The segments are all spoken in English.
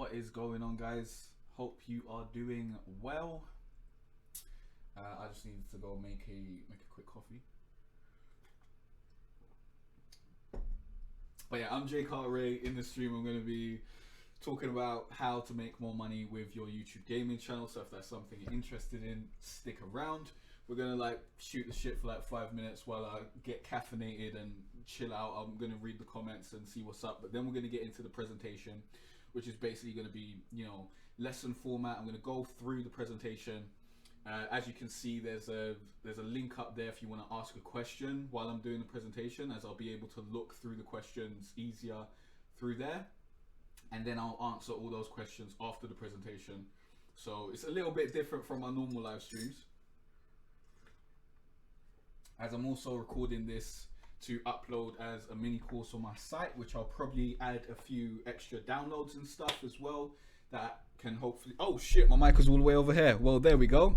What is going on, guys? Hope you are doing well. I just needed to go make a quick coffee. But yeah, I'm Jay Cartere. In this stream, I'm going to be talking about how to make more money with your YouTube gaming channel. So if that's something you're interested in, stick around. We're going to shoot the shit for 5 minutes while I get caffeinated and chill out. I'm going to read the comments and see what's up. But then we're going to get into the presentation, which is basically going to be, lesson format. I'm going to go through the presentation. As you can see, there's a link up there if you want to ask a question while I'm doing the presentation, as I'll be able to look through the questions easier through there. And then I'll answer all those questions after the presentation. So it's a little bit different from my normal live streams, as I'm also recording this to upload as a mini course on my site, which I'll probably add a few extra downloads and stuff as well that can hopefully... Oh shit, my mic is all the way over here. Well, there we go.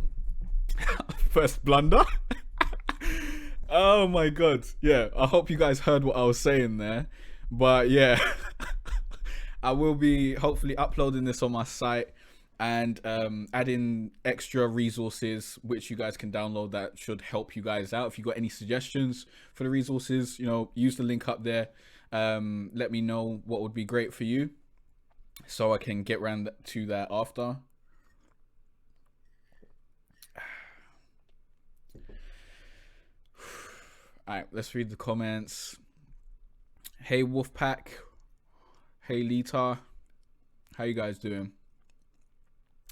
First blunder. Oh my god. Yeah, I hope you guys heard what I was saying there. But yeah, I will be hopefully uploading this on my site and adding extra resources which you guys can download that should help you guys out. If you got any suggestions for the resources, use the link up there. Let me know what would be great for you so I can get around to that after. All right, let's read the comments. Hey Wolfpack, hey Lita, how you guys doing?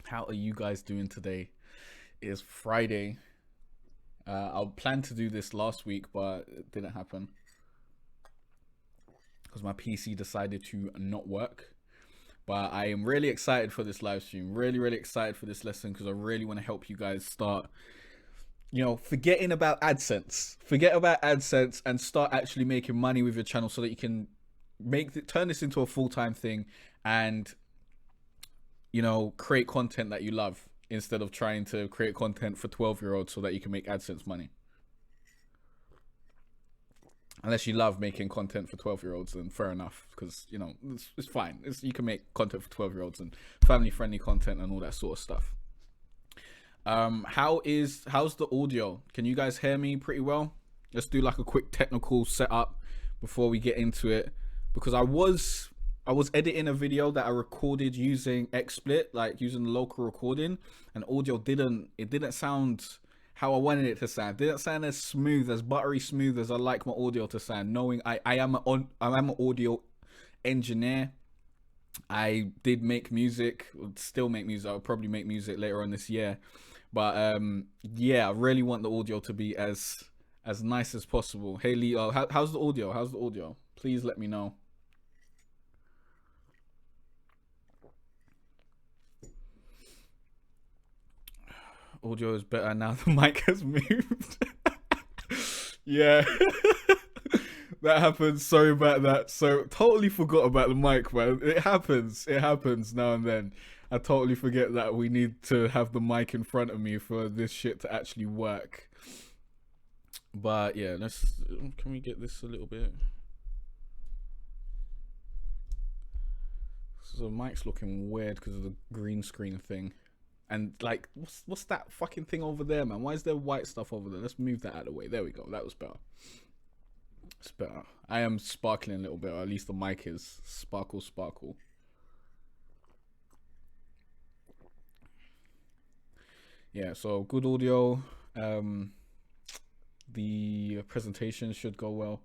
How are you guys doing today? It is Friday. I planned to do this last week, but it didn't happen because my PC decided to not work. But I am really excited for this live stream. Really excited for this lesson because I really want to help you guys start, forgetting about ADSENSE. Forget about ADSENSE and start actually making money with your channel so that you can turn this into a full-time thing and create content that you love instead of trying to create content for 12-year-olds so that you can make ADSENSE money. Unless you love making content for 12-year-olds, then fair enough, because it's fine. You can make content for 12-year-olds and family-friendly content and all that sort of stuff. How's the audio? Can you guys hear me pretty well? Let's do a quick technical setup before we get into it, because I was editing a video that I recorded using XSplit, using the local recording, and audio didn't sound how I wanted it to sound. It didn't sound as smooth, as buttery smooth as I like my audio to sound, knowing I am an audio engineer. I did make music, still make music. I'll probably make music later on this year, but yeah, I really want the audio to be as nice as possible. Hey Leo, how's the audio? Please let me know. Audio is better now the mic has moved. Yeah. That happens. Sorry about that. So totally forgot about the mic, man. It happens now and then. I totally forget that we need to have the mic in front of me for this shit to actually work. But yeah, can we get this a little bit? So the mic's looking weird because of the green screen thing. And what's that fucking thing over there, man? Why is there white stuff over there? Let's move that out of the way. There we go. That was better. It's better. I am sparkling a little bit, or at least the mic is sparkle. Yeah, so good audio. The presentation should go well.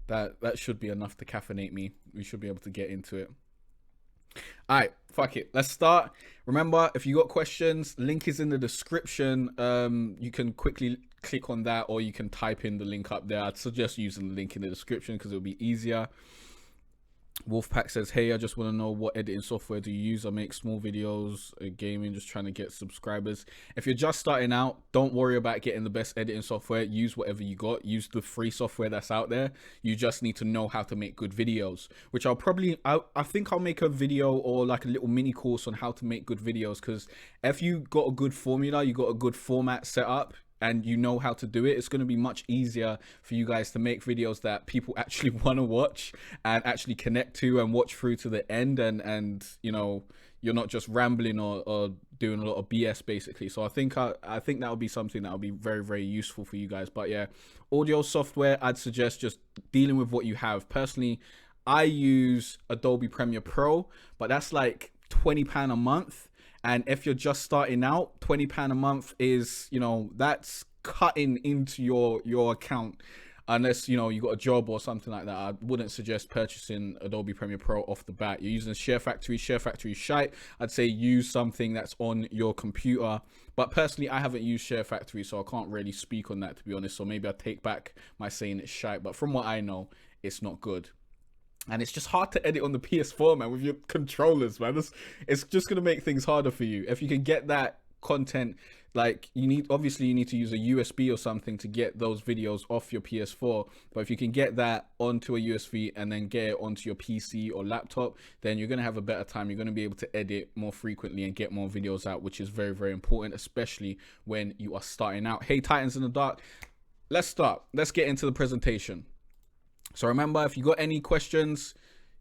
That should be enough to caffeinate me. We should be able to get into it. Alright, fuck it. Let's start. Remember, if you got questions, link is in the description. You can quickly click on that, or you can type in the link up there. I'd suggest using the link in the description because it'll be easier. Wolfpack says, hey, I just want to know what editing software do you use? I make small videos, gaming, just trying to get subscribers. If you're just starting out, don't worry about getting the best editing software. Use whatever you got. Use the free software that's out there. You just need to know how to make good videos, which I think I'll make a video or a little mini course on how to make good videos, because if you got a good formula, you got a good format set up, and you know how to do it, it's going to be much easier for you guys to make videos that people actually want to watch and actually connect to and watch through to the end, and you know, you're not just rambling or doing a lot of BS basically. So I think that would be something that would be very, very useful for you guys. But yeah, audio software, I'd suggest just dealing with what you have. Personally, I use Adobe Premiere Pro, but that's like £20 a month. And if you're just starting out, £20 a month is, you know, that's cutting into your account. Unless, you know, you got a job or something like that, I wouldn't suggest purchasing Adobe Premiere Pro off the bat. You're using Share Factory shite. I'd say use something that's on your computer. But personally, I haven't used Share Factory, so I can't really speak on that, to be honest. So maybe I take back my saying it's shite. But from what I know, it's not good. And it's just hard to edit on the PS4, man, with your controllers, man. It's just going to make things harder for you. If you can get that content, like, you need to use a USB or something to get those videos off your PS4. But if you can get that onto a USB and then get it onto your PC or laptop, then you're going to have a better time. You're going to be able to edit more frequently and get more videos out, which is very, very important, especially when you are starting out. Hey, Titans in the Dark, let's start. Let's get into the presentation. So remember, if you got any questions,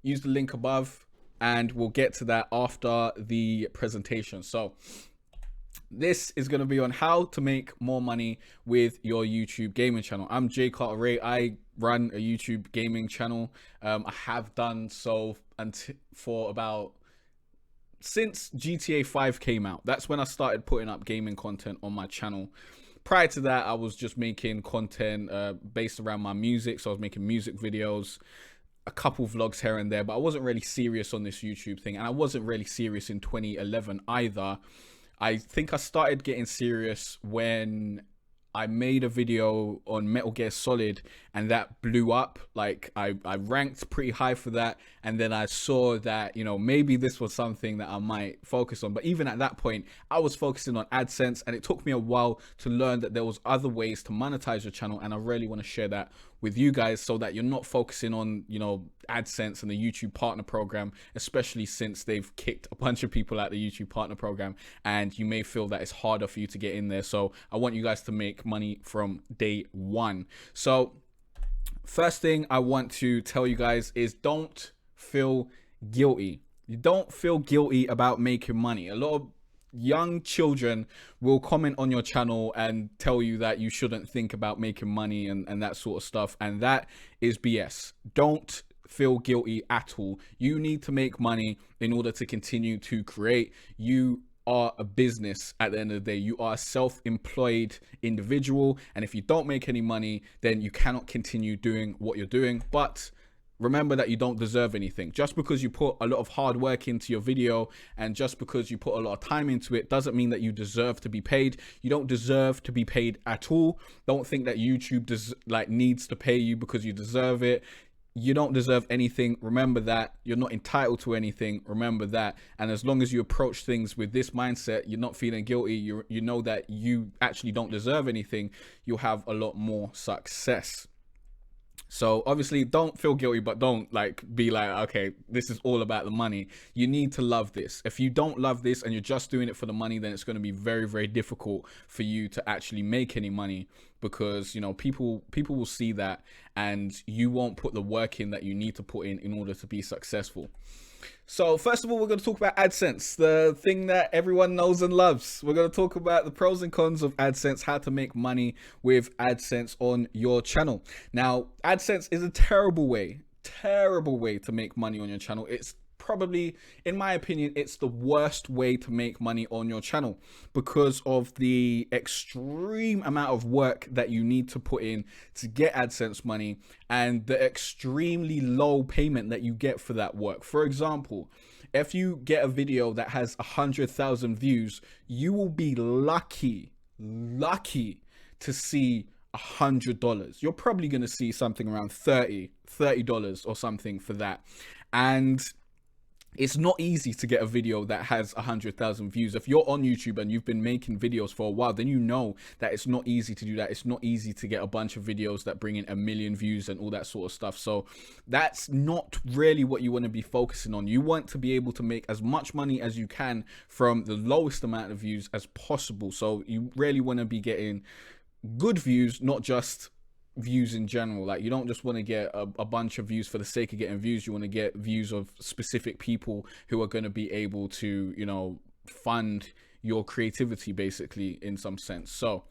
use the link above and we'll get to that after the presentation. So this is going to be on how to make more money with your YouTube gaming channel. I'm Jay Cartere. I run a YouTube gaming channel. I have done so for about since GTA 5 came out. That's when I started putting up gaming content on my channel. Prior to that, I was just making content based around my music. So I was making music videos, a couple vlogs here and there, but I wasn't really serious on this YouTube thing. And I wasn't really serious in 2011 either. I think I started getting serious when I made a video on Metal Gear Solid and that blew up. Like I ranked pretty high for that, and then I saw that, you know, maybe this was something that I might focus on. But even at that point, I was focusing on AdSense, and it took me a while to learn that there was other ways to monetize your channel, and I really want to share that with you guys so that you're not focusing on, you know, AdSense and the YouTube partner program, especially since they've kicked a bunch of people out the YouTube partner program, and you may feel that it's harder for you to get in there. So I want you guys to make money from day one. So first thing I want to tell you guys is don't feel guilty. You don't feel guilty about making money. A lot of young children will comment on your channel and tell you that you shouldn't think about making money and that sort of stuff, and that is BS. Don't feel guilty at all. You need to make money in order to continue to create. You are a business at the end of the day. You are a self-employed individual, and if you don't make any money, then you cannot continue doing what you're doing. But remember that you don't deserve anything. Just because you put a lot of hard work into your video and just because you put a lot of time into it doesn't mean that you deserve to be paid. You don't deserve to be paid at all. Don't think that YouTube needs to pay you because you deserve it. You don't deserve anything. Remember that. You're not entitled to anything. Remember that. And as long as you approach things with this mindset, you're not feeling guilty, you know that you actually don't deserve anything, you'll have a lot more success. So obviously don't feel guilty, but don't be like, okay, this is all about the money. You need to love this. If you don't love this and you're just doing it for the money, then it's going to be very, very difficult for you to actually make any money, because, you know, people will see that and you won't put the work in that you need to put in order to be successful. So first of all, we're going to talk about AdSense, the thing that everyone knows and loves. We're going to talk about the pros and cons of AdSense, how to make money with AdSense on your channel. Now, AdSense is a terrible way to make money on your channel. It's probably, in my opinion, it's the worst way to make money on your channel because of the extreme amount of work that you need to put in to get AdSense money and the extremely low payment that you get for that work. For example, if you get a video that has 100,000 views, you will be lucky to see $100. You're probably going to see something around $30 or something for that. And it's not easy to get a video that has 100,000 views. If you're on YouTube and you've been making videos for a while, then you know that it's not easy to do that. It's not easy to get a bunch of videos that bring in 1 million views and all that sort of stuff. So that's not really what you want to be focusing on. You want to be able to make as much money as you can from the lowest amount of views as possible. So you really want to be getting good views, not just views in general. Like, you don't just want to get a bunch of views for the sake of getting views. You want to get views of specific people who are going to be able to, you know, fund your creativity, basically, in some sense. So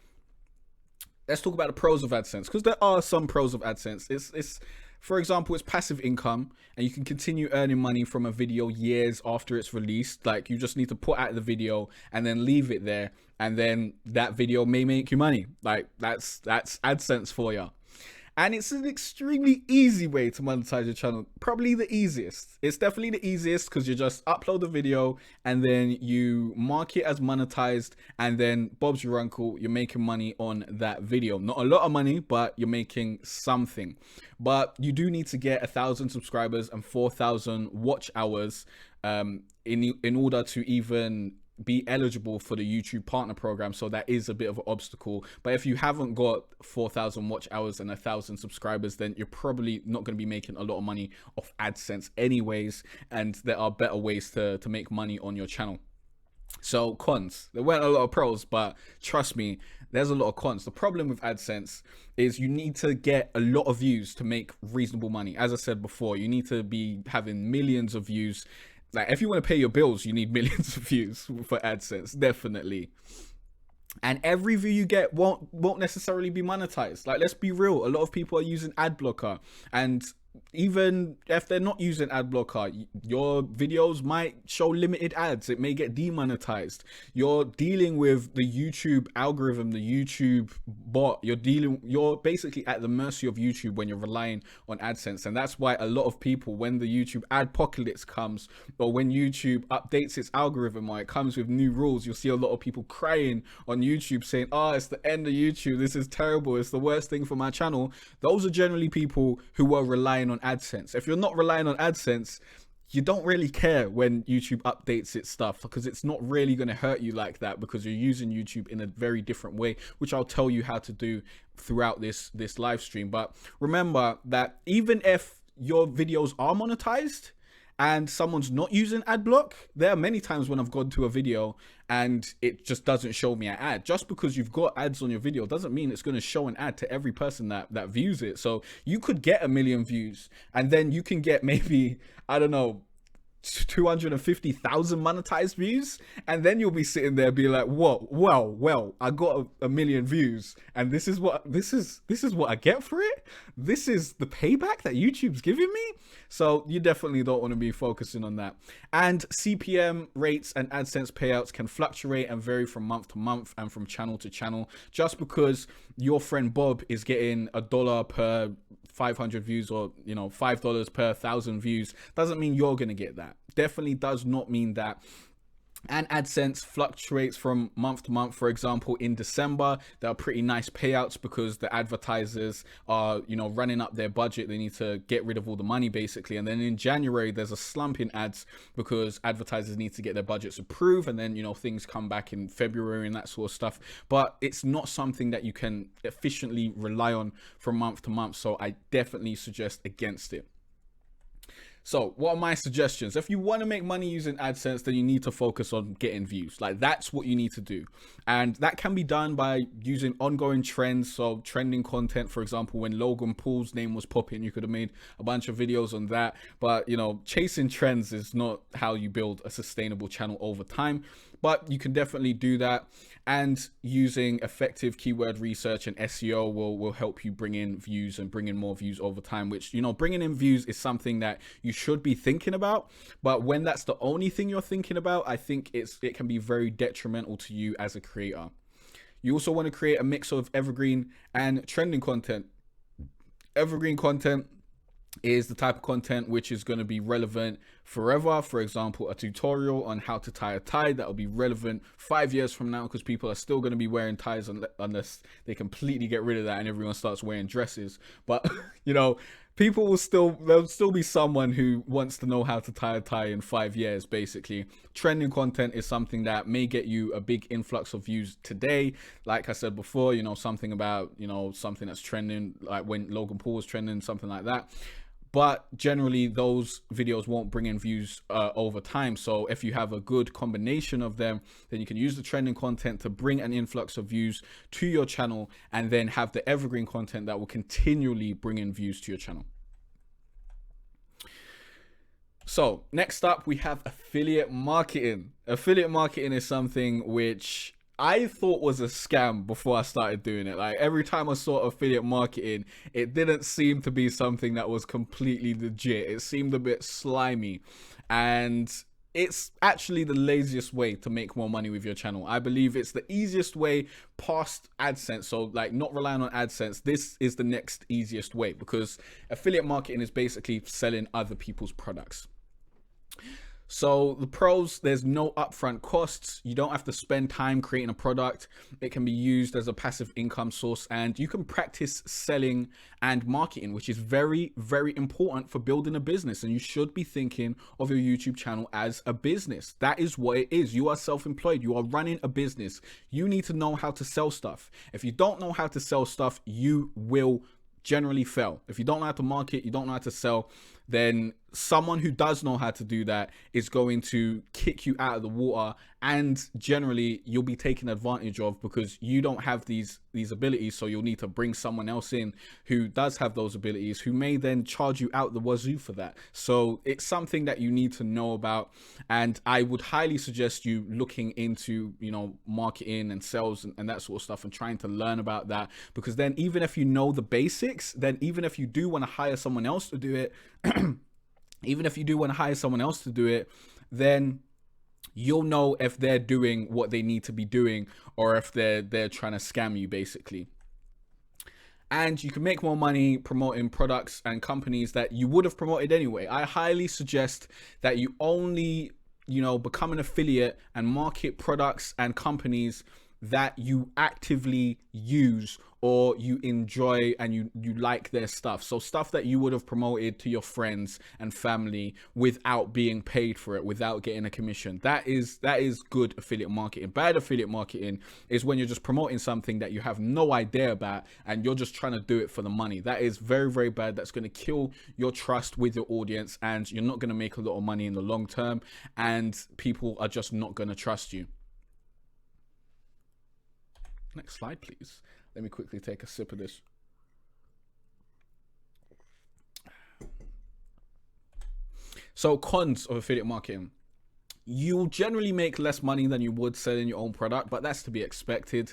let's talk about the pros of AdSense, because there are some pros of AdSense. It's for example, it's passive income, and you can continue earning money from a video years after it's released. Like, you just need to put out the video and then leave it there, and then that video may make you money. Like, that's AdSense for you. And it's an extremely easy way to monetize your channel. Probably the easiest. It's definitely the easiest, because you just upload the video and then you mark it as monetized, and then Bob's your uncle, you're making money on that video. Not a lot of money, but you're making something. But you do need to get 1,000 subscribers and 4,000 watch hours in order to even be eligible for the YouTube partner program. So that is a bit of an obstacle. But if you haven't got 4,000 watch hours and 1,000 subscribers, then you're probably not going to be making a lot of money off AdSense anyways, and there are better ways to make money on your channel. So cons, there weren't a lot of pros, but trust me, there's a lot of cons. The problem with AdSense is you need to get a lot of views to make reasonable money. As I said before, you need to be having millions of views. Like, if you want to pay your bills, you need millions of views for AdSense, definitely. And every view you get won't necessarily be monetized. Like, let's be real, a lot of people are using ad blocker, and even if they're not using ad blocker, your videos might show limited ads. It may get demonetized. You're dealing with the YouTube algorithm, the YouTube bot. You're basically at the mercy of YouTube when you're relying on AdSense. And that's why a lot of people, when the YouTube adpocalypse comes, or when YouTube updates its algorithm, or it comes with new rules, you'll see a lot of people crying on YouTube saying, oh, it's the end of YouTube, this is terrible, it's the worst thing for my channel. Those are generally people who are relying on AdSense. If you're not relying on AdSense, you don't really care when YouTube updates its stuff, because it's not really going to hurt you like that, because you're using YouTube in a very different way, which I'll tell you how to do throughout this live stream. But remember that even if your videos are monetized and someone's not using ad block, there are many times when I've gone to a video and it just doesn't show me an ad. Just because you've got ads on your video doesn't mean it's going to show an ad to every person that views it. So you could get 1 million views, and then you can get maybe, I don't know, 250,000 monetized views, and then you'll be sitting there being like, whoa, well, I got a million views, and this is what I get for it. This is the payback that YouTube's giving me. So you definitely don't want to be focusing on that. And CPM rates and AdSense payouts can fluctuate and vary from month to month and from channel to channel. Just because your friend Bob is getting $1 per 500 views, or, you know, $5 per 1,000 views, doesn't mean you're gonna get that. Definitely does not mean that. And AdSense fluctuates from month to month. For example, in December, there are pretty nice payouts because the advertisers are, you know, running up their budget. They need to get rid of all the money, basically. And then in January, there's a slump in ads because advertisers need to get their budgets approved. And then, you know, things come back in February and that sort of stuff. But it's not something that you can efficiently rely on from month to month. So I definitely suggest against it. So what are my suggestions? If you want to make money using AdSense, then you need to focus on getting views. Like, that's what you need to do. And that can be done by using ongoing trends. So trending content, for example, when Logan Paul's name was popping, you could have made a bunch of videos on that. But, you know, chasing trends is not how you build a sustainable channel over time. But you can definitely do that. And using effective keyword research and SEO will help you bring in views and bring in more views over time, which, you know, bringing in views is something that you should be thinking about. But when that's the only thing you're thinking about, I think it can be very detrimental to you as a creator. You also want to create a mix of evergreen and trending content. Evergreen content is the type of content which is going to be relevant forever. For example, a tutorial on how to tie a tie that will be relevant 5 years from now, because people are still going to be wearing ties unless they completely get rid of that and everyone starts wearing dresses. But you know, there'll still be someone who wants to know how to tie a tie in 5 years, basically. Trending content is something that may get you a big influx of views today. Like I said before, you know, something about, you know, something that's trending, like when Logan Paul was trending, something like that. but generally those videos won't bring in views over time. So if you have a good combination of them, then you can use the trending content to bring an influx of views to your channel, and then have the evergreen content that will continually bring in views to your channel. So next up, we have affiliate marketing. Affiliate marketing is something which I thought was a scam before I started doing it. Like, every time I saw affiliate marketing, it didn't seem to be something that was completely legit. It seemed a bit slimy, and it's actually the laziest way to make more money with your channel. I believe it's the easiest way past AdSense. So like, not relying on AdSense, this is the next easiest way, because affiliate marketing is basically selling other people's products. So the pros, there's no upfront costs. You don't have to spend time creating a product. It can be used as a passive income source, and you can practice selling and marketing, which is very, very important for building a business. And you should be thinking of your YouTube channel as a business. That is what it is. You are self-employed. You are running a business. You need to know how to sell stuff. If you don't know how to sell stuff, you will generally fail. If you don't know how to market, you don't know how to sell, then someone who does know how to do that is going to kick you out of the water, and generally you'll be taken advantage of because you don't have these abilities. So you'll need to bring someone else in who does have those abilities, who may then charge you out the wazoo for that. So it's something that you need to know about, and I would highly suggest you looking into, you know, marketing and sales and that sort of stuff, and trying to learn about that, because then even if you know the basics, then even if you do want to hire someone else to do it then you'll know if they're doing what they need to be doing, or if they're trying to scam you, basically. And you can make more money promoting products and companies that you would have promoted anyway. I highly suggest that you only, you know, become an affiliate and market products and companies that you actively use or you enjoy and you like their stuff. So stuff that you would have promoted to your friends and family without being paid for it, without getting a commission. That is good affiliate marketing. Bad affiliate marketing is when you're just promoting something that you have no idea about and you're just trying to do it for the money. That is very, very bad. That's going to kill your trust with your audience, and you're not going to make a lot of money in the long term, and people are just not going to trust you. Next slide, please. Let me quickly take a sip of this. So cons of affiliate marketing. You'll generally make less money than you would selling your own product, but that's to be expected.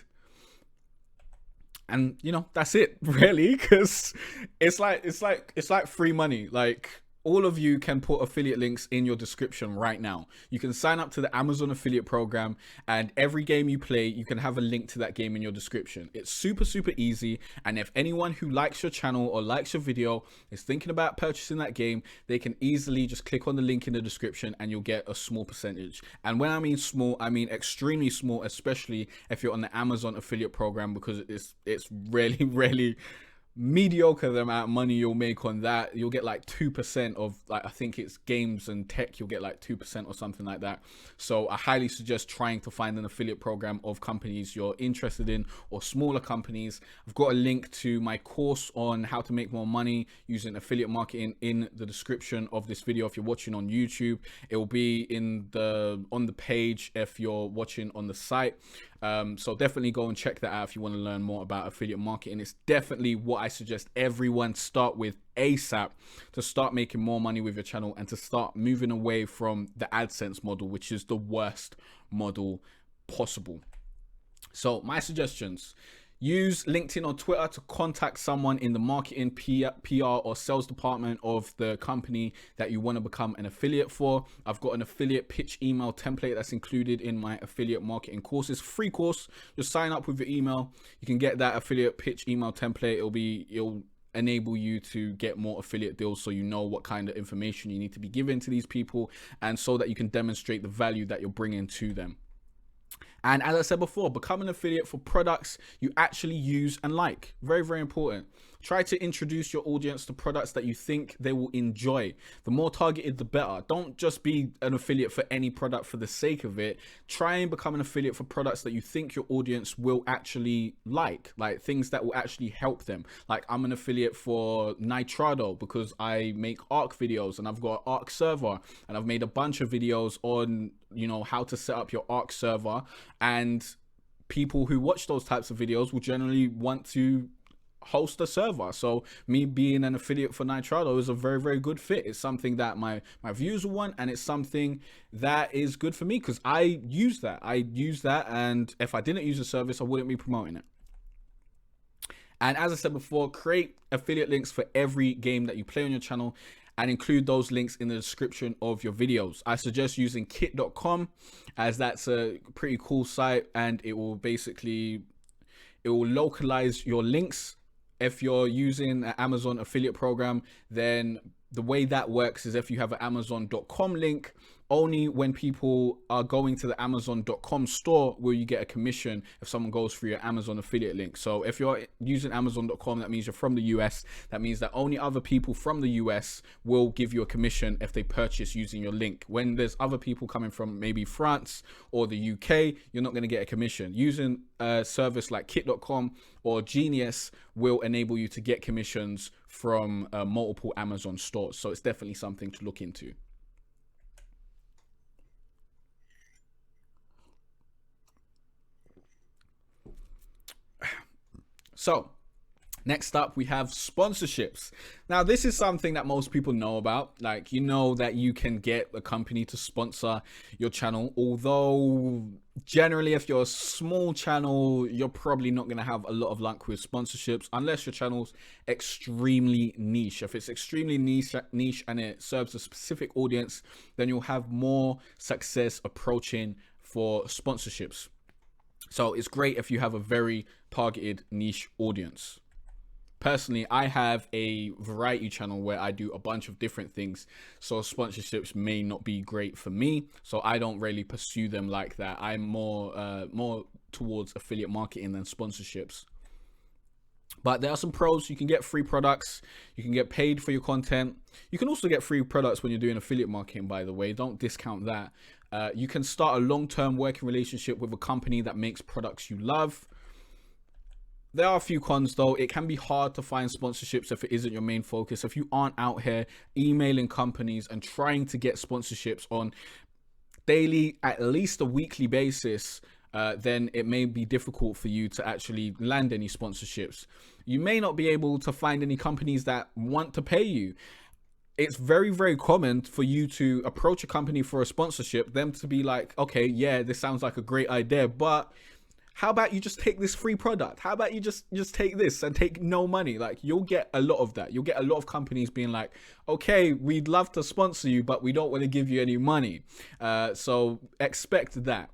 And you know, that's it really, because it's like free money. Like, all of you can put affiliate links in your description right now. You can sign up to the Amazon affiliate program, and every game you play, you can have a link to that game in your description. It's super, super easy. And if anyone who likes your channel or likes your video is thinking about purchasing that game, they can easily just click on the link in the description and you'll get a small percentage. And when I mean small, I mean extremely small, especially if you're on the Amazon affiliate program, because it's really, really mediocre the amount of money you'll make on that. You'll get like 2% of, like, I think it's games and tech, you'll get like 2% or something like that. So I highly suggest trying to find an affiliate program of companies you're interested in, or smaller companies. I've got a link to my course on how to make more money using affiliate marketing in the description of this video. If you're watching on YouTube, it will be on the page if you're watching on the site. So definitely go and check that out if you want to learn more about affiliate marketing. It's definitely what I suggest everyone start with ASAP to start making more money with your channel, and to start moving away from the AdSense model, which is the worst model possible. So my suggestions: use LinkedIn or Twitter to contact someone in the marketing, PR, or sales department of the company that you want to become an affiliate for. I've got an affiliate pitch email template that's included in my affiliate marketing courses. Free course. Just sign up with your email. You can get that affiliate pitch email template. It'll enable you to get more affiliate deals, so you know what kind of information you need to be giving to these people, and so that you can demonstrate the value that you're bringing to them. And as I said before, become an affiliate for products you actually use and like. Very, very important. Try to introduce your audience to products that you think they will enjoy. The more targeted, the better. Don't just be an affiliate for any product for the sake of it. Try and become an affiliate for products that you think your audience will actually like things that will actually help them. Like, I'm an affiliate for Nitrado because I make ARC videos and I've got an ARC server, and I've made a bunch of videos on, you know, how to set up your ARC server, and people who watch those types of videos will generally want to host a server. So me being an affiliate for Nitrado is a very, very good fit. It's something that my viewers will want, and it's something that is good for me because I use that. And if I didn't use the service, I wouldn't be promoting it. And as I said before, create affiliate links for every game that you play on your channel and include those links in the description of your videos. I suggest using kit.com, as that's a pretty cool site, and it will localize your links. If you're using an Amazon affiliate program, then the way that works is if you have an Amazon.com link, only when people are going to the Amazon.com store will you get a commission if someone goes through your Amazon affiliate link. So if you're using Amazon.com, that means you're from the US. That means that only other people from the US will give you a commission if they purchase using your link. When there's other people coming from maybe France or the UK, you're not going to get a commission. Using a service like kit.com or Genius will enable you to get commissions from multiple Amazon stores. So it's definitely something to look into. So next up, we have sponsorships. Now, this is something that most people know about. Like, you know that you can get a company to sponsor your channel, although generally if you're a small channel, you're probably not going to have a lot of luck with sponsorships unless your channel's extremely niche. If it's extremely niche and it serves a specific audience, then you'll have more success approaching for sponsorships. So it's great if you have a very targeted niche audience. Personally, I have a variety channel where I do a bunch of different things, so sponsorships may not be great for me, so I don't really pursue them like that. I'm more towards affiliate marketing than sponsorships. But there are some pros. You can get free products, you can get paid for your content. You can also get free products when you're doing affiliate marketing, by the way. Don't discount that. You can start a long-term working relationship with a company that makes products you love. There are a few cons though. It can be hard to find sponsorships if it isn't your main focus. If you aren't out here emailing companies and trying to get sponsorships on daily, at least a weekly basis, then it may be difficult for you to actually land any sponsorships. You may not be able to find any companies that want to pay you. It's very, very common for you to approach a company for a sponsorship, them to be like, okay, yeah, this sounds like a great idea, but how about you just take this free product? How about you just take this and take no money? Like, you'll get a lot of that. You'll get a lot of companies being like, okay, we'd love to sponsor you, but we don't want to give you any money. So expect that.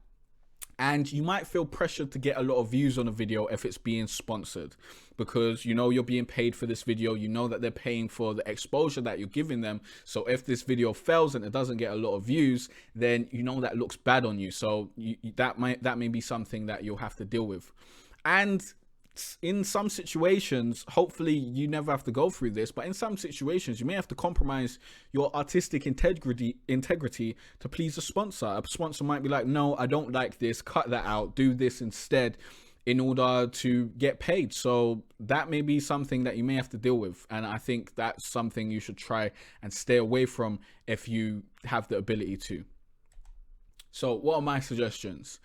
And you might feel pressured to get a lot of views on a video if it's being sponsored, because you know you're being paid for this video. You know that they're paying for the exposure that you're giving them. So if this video fails and it doesn't get a lot of views, then you know that looks bad on you. So that may be something that you'll have to deal with. And in some situations, hopefully you never have to go through this, but in some situations you may have to compromise your artistic integrity to please a sponsor. A sponsor might be like, no, I don't like this, cut that out, do this instead, in order to get paid. So that may be something that you may have to deal with, and I think that's something you should try and stay away from if you have the ability to. So what are my suggestions?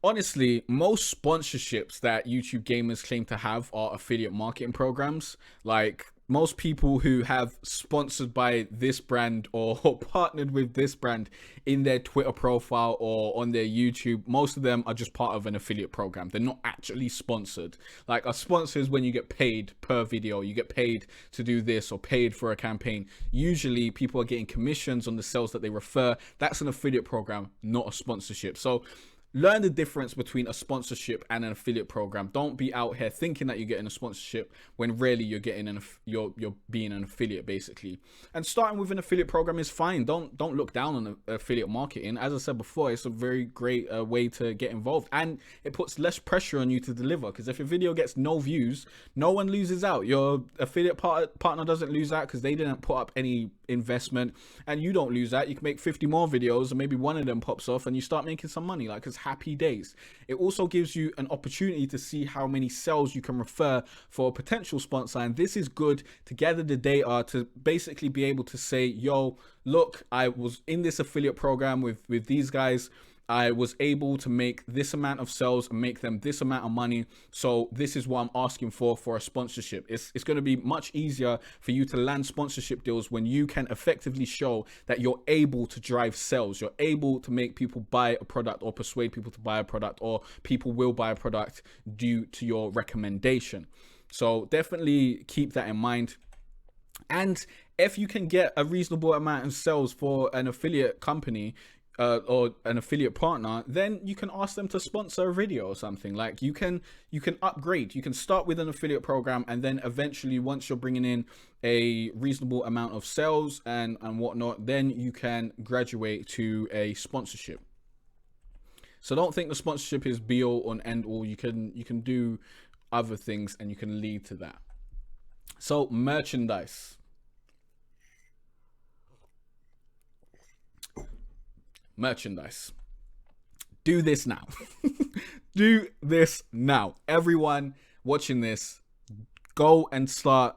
Honestly, most sponsorships that YouTube gamers claim to have are affiliate marketing programs. Like, most people who have sponsored by this brand or partnered with this brand in their Twitter profile or on their YouTube, most of them are just part of an affiliate program. They're not actually sponsored. Like, a sponsor is when you get paid per video, you get paid to do this or paid for a campaign. Usually people are getting commissions on the sales that they refer. That's an affiliate program, not a sponsorship. So learn the difference between a sponsorship and an affiliate program. Don't be out here thinking that you're getting a sponsorship when really you're getting you're being an affiliate, basically. And starting with an affiliate program is fine. Don't look down on affiliate marketing. As I said before, it's a very great way to get involved, and it puts less pressure on you to deliver, because if your video gets no views, no one loses out. Your affiliate partner doesn't lose out because they didn't put up any investment, and you don't lose out. You can make 50 more videos and maybe one of them pops off and you start making some money. Like, it's happy days. It also gives you an opportunity to see how many sales you can refer for a potential sponsor, and this is good to gather the data to basically be able to say, yo, look, I was in this affiliate program with these guys. I was able to make this amount of sales and make them this amount of money. So this is what I'm asking for a sponsorship. It's going to be much easier for you to land sponsorship deals when you can effectively show that you're able to drive sales. You're able to make people buy a product or persuade people to buy a product, or people will buy a product due to your recommendation. So definitely keep that in mind. And if you can get a reasonable amount of sales for an affiliate company, or an affiliate partner, then you can ask them to sponsor a video or something. Like, you can upgrade. You can start with an affiliate program, and then eventually, once you're bringing in a reasonable amount of sales and whatnot, then you can graduate to a sponsorship. So don't think the sponsorship is be all and end all. You can do other things, and you can lead to that. So merchandise. Merchandise. Do this now. Do this now. Everyone watching this, go and start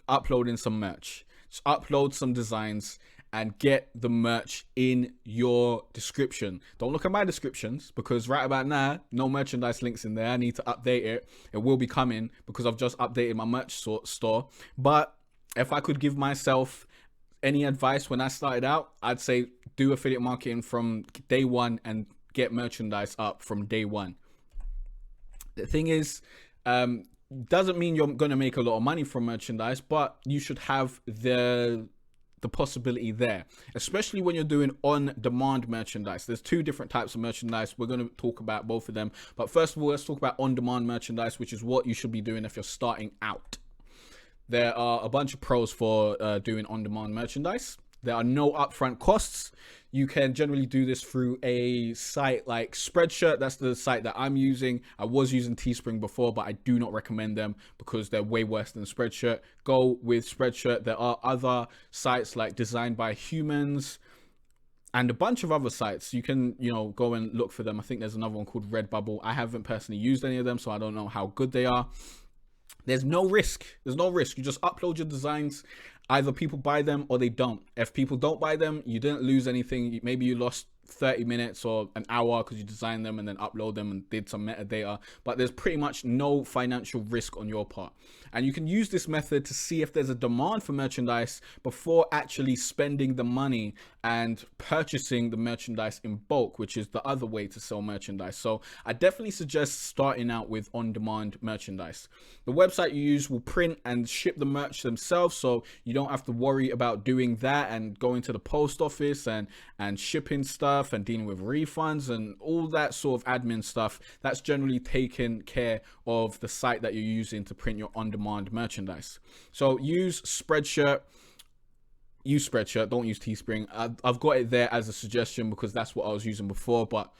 uploading some merch. Just upload some designs and get the merch in your description. Don't look at my descriptions, because right about now, no merchandise links in there. I need to update it. It will be coming because I've just updated my merch store. But if I could give myself any advice when I started out, I'd say do affiliate marketing from day one and get merchandise up from day one. The thing is, doesn't mean you're going to make a lot of money from merchandise, but you should have the possibility there, especially when you're doing on-demand merchandise. There's two different types of merchandise. We're going to talk about both of them. But first of all, let's talk about on-demand merchandise, which is what you should be doing if you're starting out. There are a bunch of pros for doing on-demand merchandise. There are no upfront costs. You can generally do this through a site like Spreadshirt. That's the site that I'm using. I was using Teespring before, but I do not recommend them because they're way worse than Spreadshirt. Go with Spreadshirt. There are other sites like Designed by Humans and a bunch of other sites. You can, go and look for them. I think there's another one called Redbubble. I haven't personally used any of them, so I don't know how good they are. There's no risk. There's no risk. You just upload your designs. Either people buy them or they don't. If people don't buy them, you didn't lose anything. Maybe you lost 30 minutes or an hour because you designed them and then upload them and did some metadata, but there's pretty much no financial risk on your part. And you can use this method to see if there's a demand for merchandise before actually spending the money and purchasing the merchandise in bulk, which is the other way to sell merchandise. So I definitely suggest starting out with on-demand merchandise. The website you use will print and ship the merch themselves, so you don't have to worry about doing that and going to the post office and shipping stuff and dealing with refunds and all that sort of admin stuff. That's generally taken care of the site that you're using to print your on-demand merchandise. So use Spreadshirt. Use Spreadshirt, don't use Teespring. I've got it there as a suggestion because that's what I was using before, but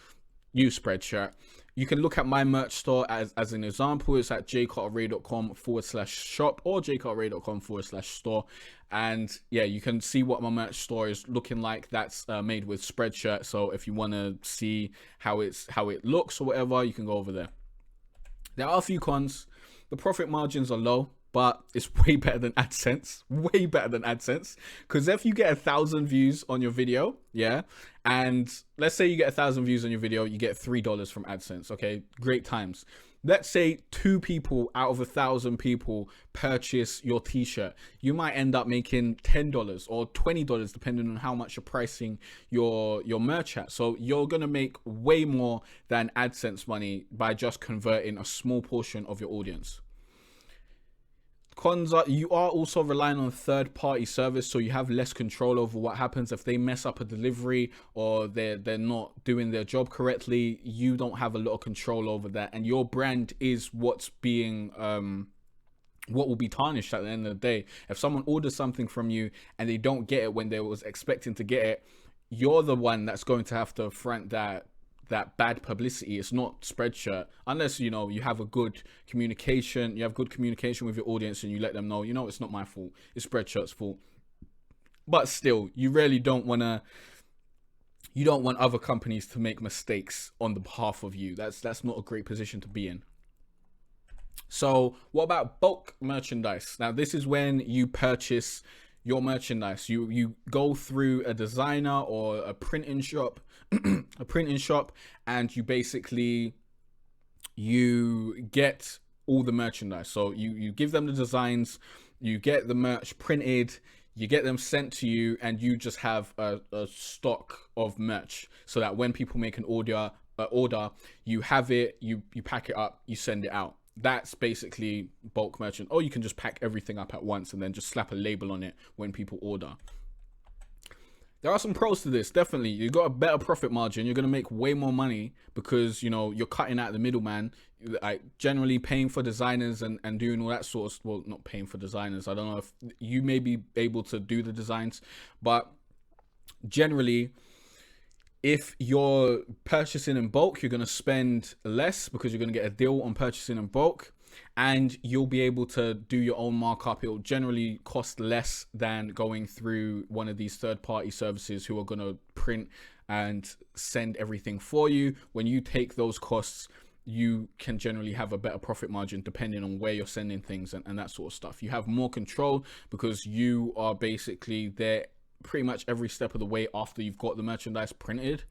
use Spreadshirt. You can look at my merch store as an example. It's at jaycartere.com/shop or jaycartere.com/store. And yeah, you can see what my merch store is looking like. That's made with Spreadshirt. So if you want to see how it looks or whatever, you can go over there. There are a few cons. The profit margins are low, but it's way better than AdSense. Way better than AdSense. Because if you get 1,000 views on your video, yeah, and let's say you get 1,000 views on your video, you get $3 from AdSense. Okay, great times. Let's say 2 people out of 1,000 people purchase your t-shirt. You might end up making $10 or $20 depending on how much you're pricing your merch at. So you're going to make way more than AdSense money by just converting a small portion of your audience. Cons are you are also relying on third-party service, so you have less control over what happens if they mess up a delivery or they're not doing their job correctly. You don't have a lot of control over that, and your brand is what's being what will be tarnished at the end of the day. If someone orders something from you and they don't get it when they was expecting to get it, you're the one that's going to have to front that bad publicity. It's not Spreadshirt, unless you have a good communication. You have good communication with your audience and you let them know, it's not my fault, it's Spreadshirt's fault. But still, you really don't want other companies to make mistakes on the behalf of you. That's not a great position to be in. So what about bulk merchandise? Now, this is when you purchase your merchandise. You go through a designer or a printing shop, and you basically get all the merchandise. So you give them the designs, you get the merch printed, you get them sent to you, and you just have a stock of merch so that when people make an order, you have it, you pack it up, you send it out. That's basically bulk merchant. Or you can just pack everything up at once and then just slap a label on it when people order. There are some pros to this, definitely. You got a better profit margin. You're going to make way more money because, you're cutting out the middleman. Like, generally paying for designers and doing all that sort of, well, not paying for designers. I don't know if you may be able to do the designs, but generally, if you're purchasing in bulk, you're going to spend less because you're going to get a deal on purchasing in bulk, and you'll be able to do your own markup. It'll generally cost less than going through one of these third-party services who are going to print and send everything for you. When you take those costs, you can generally have a better profit margin depending on where you're sending things and that sort of stuff. You have more control because you are basically there pretty much every step of the way after you've got the merchandise printed.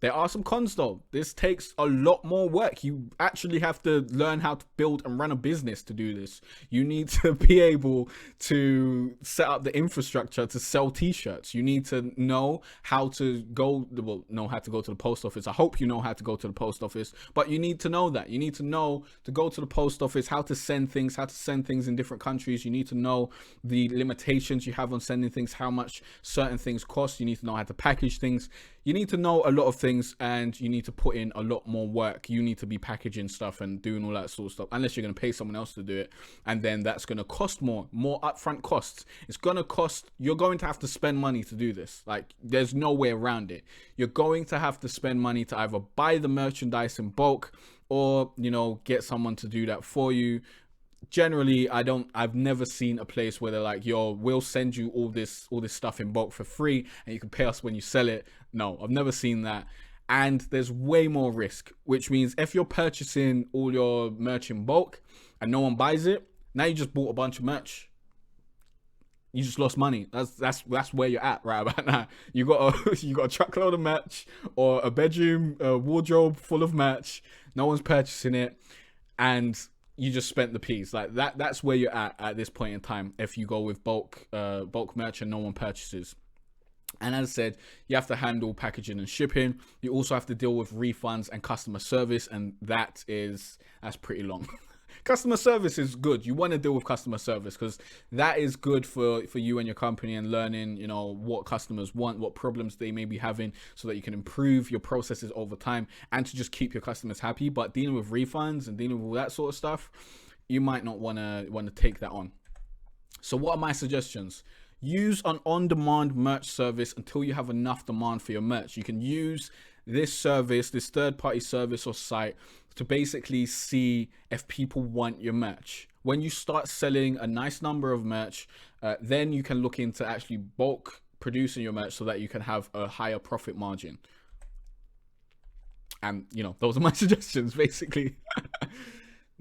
There are some cons though. This takes a lot more work. You actually have to learn how to build and run a business to do this. You need to be able to set up the infrastructure to sell t-shirts. You need to know how to go to the post office. I hope you know how to go to the post office, but you need to know that. You need to know to go to the post office, how to send things in different countries. You need to know the limitations you have on sending things, how much certain things cost. You need to know how to package things. You need to know a lot of things, and you need to put in a lot more work. You need to be packaging stuff and doing all that sort of stuff, unless you're going to pay someone else to do it. And then that's going to cost more upfront costs. It's going to cost, you're going to have to spend money to do this. Like, there's no way around it. You're going to have to spend money to either buy the merchandise in bulk or, get someone to do that for you. Generally, I've never seen a place where they're like, we'll send you all this stuff in bulk for free and you can pay us when you sell it. No, I've never seen that. And there's way more risk, which means if you're purchasing all your merch in bulk and no one buys it, now you just bought a bunch of merch. You just lost money. That's where you're at right about now. You got a truckload of merch or a bedroom wardrobe full of merch. No one's purchasing it, and you just spent the peas. Like that's where you're at this point in time if you go with bulk merch and no one purchases. And as I said, you have to handle packaging and shipping. You also have to deal with refunds and customer service, and that's pretty long. Customer service is good. You want to deal with customer service because that is good for you and your company, and learning, what customers want, what problems they may be having, so that you can improve your processes over time and to just keep your customers happy. But dealing with refunds and dealing with all that sort of stuff, you might not want to take that on. So what are my suggestions? Use an on-demand merch service until you have enough demand for your merch. You can use this service, this third-party service or site, to basically see if people want your merch. When you start selling a nice number of merch, then you can look into actually bulk producing your merch so that you can have a higher profit margin. And, those are my suggestions, basically.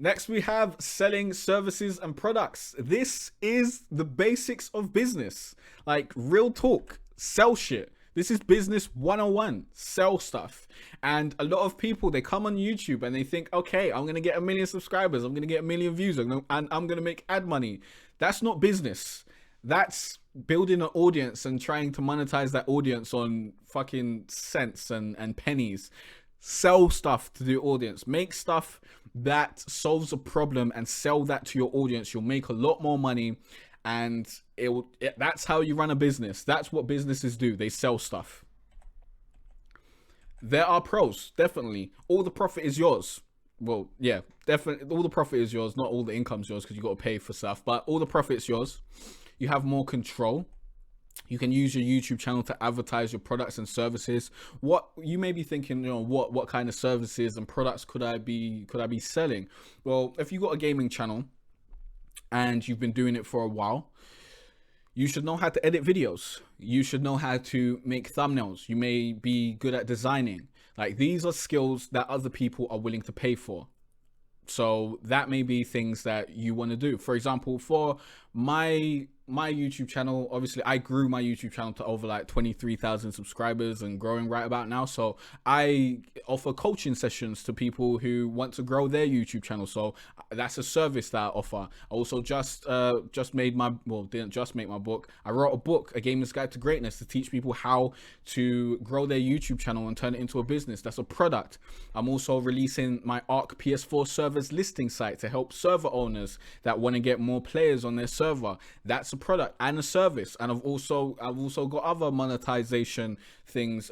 Next, we have selling services and products. This is the basics of business. Like, real talk, sell shit. This is business 101, sell stuff. And a lot of people, they come on YouTube and they think, okay, I'm going to get 1 million subscribers. I'm going to get 1 million views and I'm going to make ad money. That's not business. That's building an audience and trying to monetize that audience on fucking cents and pennies. Sell stuff to the audience, make stuff that solves a problem and sell that to your audience, you'll make a lot more money. And that's how you run a business. That's what businesses do. They sell stuff. There are pros, definitely. All the profit is yours. Well, yeah, definitely. All the profit is yours. Not all the income's yours because you got to pay for stuff. But all the profit's yours. You have more control. You can use your YouTube channel to advertise your products and services. What you may be thinking, what kind of services and products could I be selling? Well, if you got a gaming channel and you've been doing it for a while, you should know how to edit videos. You should know how to make thumbnails. You may be good at designing. Like, these are skills that other people are willing to pay for. So that may be things that you want to do. For example, for my YouTube channel, obviously I grew my YouTube channel to over like 23,000 subscribers and growing right about now. So I offer coaching sessions to people who want to grow their YouTube channel. So that's a service that I offer. I also just made my, well, didn't just make my book. I wrote a book, A Gamer's Guide to Greatness, to teach people how to grow their YouTube channel and turn it into a business. That's a product. I'm also releasing my Arc PS4 servers listing site to help server owners that want to get more players on their server. That's a product and a service. And I've also got other monetization things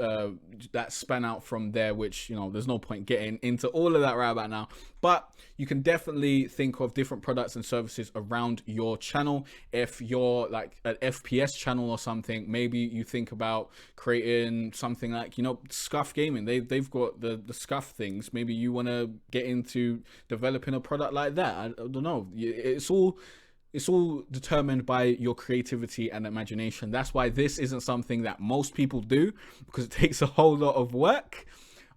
that span out from there, which, there's no point getting into all of that right about now. But you can definitely think of different products and services around your channel. If you're like an FPS channel or something, maybe you think about creating something like, Scuff Gaming. They've got the Scuff things. Maybe you want to get into developing a product like that. I don't know. It's all determined by your creativity and imagination. That's why this isn't something that most people do, because it takes a whole lot of work.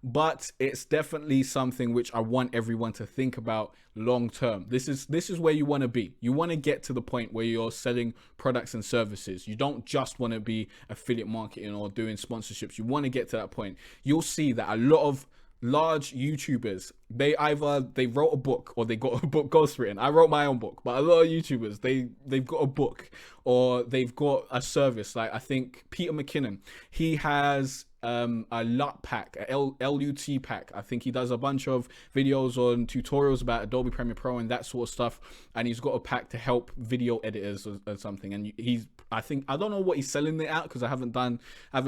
But it's definitely something which I want everyone to think about long term. This is where you want to be. You want to get to the point where you're selling products and services. You don't just want to be affiliate marketing or doing sponsorships. You want to get to that point. You'll see that a lot of large YouTubers, they wrote a book or they got a book ghostwritten. I wrote my own book, but a lot of YouTubers, they've got a book or they've got a service. Like, I think Peter McKinnon, he has a LUT pack, a LUT pack. I think he does a bunch of videos on tutorials about Adobe Premiere Pro and that sort of stuff. And he's got a pack to help video editors or something. And I don't know what he's selling it at, because I haven't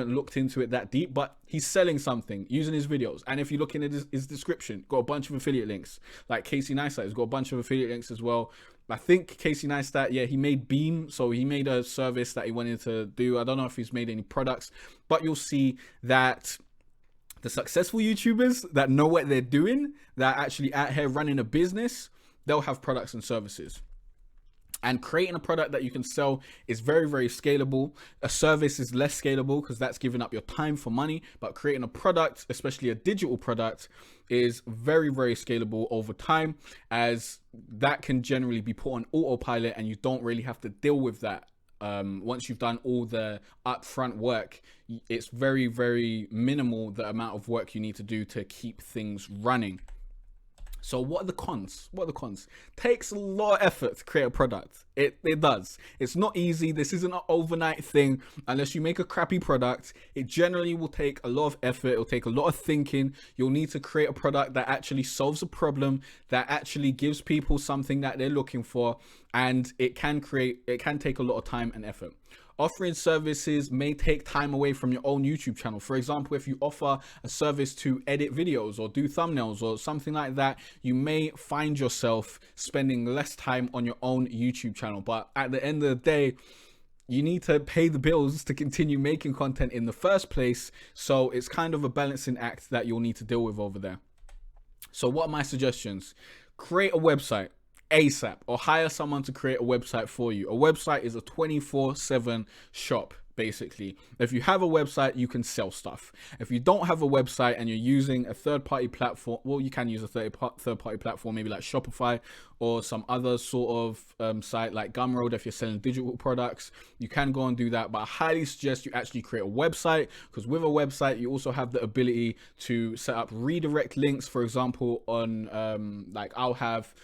looked into it that deep, but he's selling something using his videos. And if you look in his description, got a bunch of affiliate links. Like Casey Neistat has got a bunch of affiliate links as well. I think Casey Neistat, he made Beam, so he made a service that he wanted to do. I don't know if he's made any products, but you'll see that the successful YouTubers that know what they're doing, that are actually out here running a business, they'll have products and services. And creating a product that you can sell is very, very scalable. A service is less scalable because that's giving up your time for money. But creating a product, especially a digital product, is very, very scalable over time, as that can generally be put on autopilot and you don't really have to deal with that. Once you've done all the upfront work, it's very, very minimal the amount of work you need to do to keep things running. So what are the cons? Takes a lot of effort to create a product. It does. It's not easy. This isn't an overnight thing. Unless you make a crappy product, it generally will take a lot of effort. It'll take a lot of thinking. You'll need to create a product that actually solves a problem, that actually gives people something that they're looking for. And it can take a lot of time and effort. Offering services may take time away from your own YouTube channel. For example, if you offer a service to edit videos or do thumbnails or something like that, you may find yourself spending less time on your own YouTube channel. But at the end of the day, you need to pay the bills to continue making content in the first place. So it's kind of a balancing act that you'll need to deal with over there. So what are my suggestions? Create a website ASAP, or hire someone to create a website for you. A website is a 24/7 shop, basically. If you have a website, you can sell stuff. If you don't have a website and you're using a third-party platform, well, you can use a third-party platform, maybe like Shopify or some other sort of site like Gumroad. If you're selling digital products, you can go and do that. But I highly suggest you actually create a website, because with a website, you also have the ability to set up redirect links. For example, on like I'll have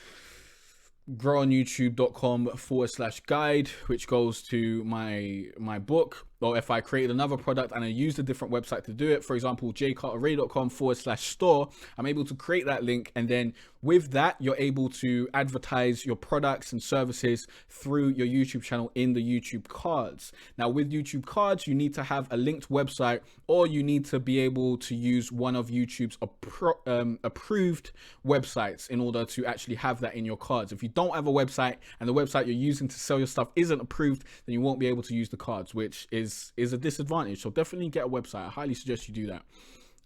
growonyoutube.com/guide, which goes to my book. or if I created another product and I used a different website to do it, for example, jaycartere.com/store, I'm able to create that link. And then with that, you're able to advertise your products and services through your YouTube channel in the YouTube cards. Now with YouTube cards, you need to have a linked website, or you need to be able to use one of YouTube's approved websites in order to actually have that in your cards. If you don't have a website and the website you're using to sell your stuff isn't approved, then you won't be able to use the cards, which is a disadvantage. So definitely get a website. I highly suggest you do that.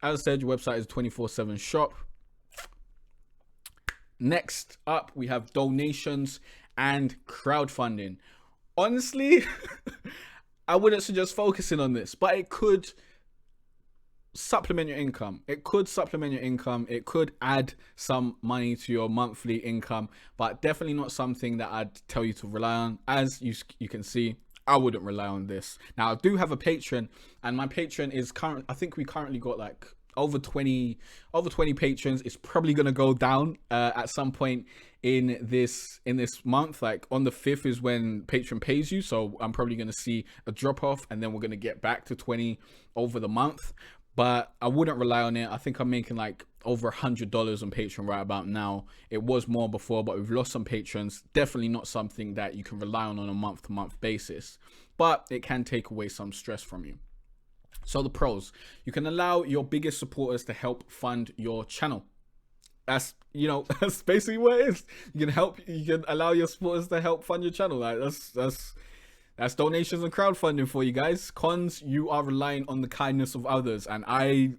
As I said, your website is a 24/7 shop. Next up, we have donations and crowdfunding. Honestly, I wouldn't suggest focusing on this, but it could supplement your income. It could supplement your income. It could add some money to your monthly income, but definitely not something that I'd tell you to rely on. As you can see, I wouldn't rely on this. Now I do have a Patreon, and my Patreon is I think we currently got like over 20 patrons. It's probably gonna go down at some point in this month. Like on the 5th is when Patreon pays you, so I'm probably gonna see a drop off, and then we're gonna get back to 20 over the month. But I wouldn't rely on it. I think I'm making like over $100 on Patreon right about now. It was more before, but we've lost some patrons. Definitely not something that you can rely on a month-to-month basis, but it can take away some stress from you. So the pros: you can allow your biggest supporters to help fund your channel. That's, you know, that's basically what it is. You can allow your supporters to help fund your channel. Like that's donations and crowdfunding for you guys. Cons: you are relying on the kindness of others, and I